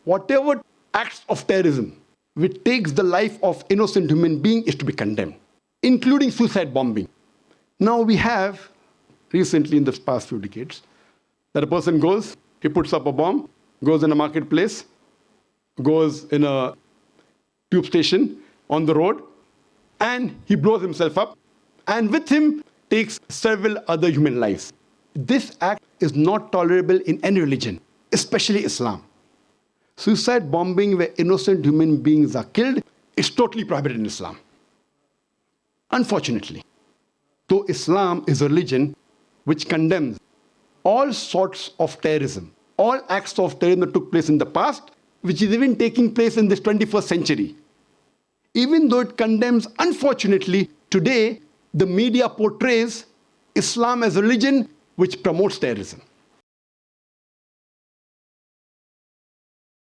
whatever acts of terrorism which takes the life of innocent human being is to be condemned, including suicide bombing. Now we have, recently in the past few decades, that a person goes, he puts up a bomb, goes in a marketplace, goes in a tube station, on the road, and he blows himself up, and with him takes several other human lives. This act is not tolerable in any religion, especially Islam. Suicide bombing where innocent human beings are killed is totally prohibited in Islam. Unfortunately, though Islam is a religion which condemns all sorts of terrorism, all acts of terrorism that took place in the past, which is even taking place in this 21st century. Even though it condemns, unfortunately, today, the media portrays Islam as a religion which promotes terrorism.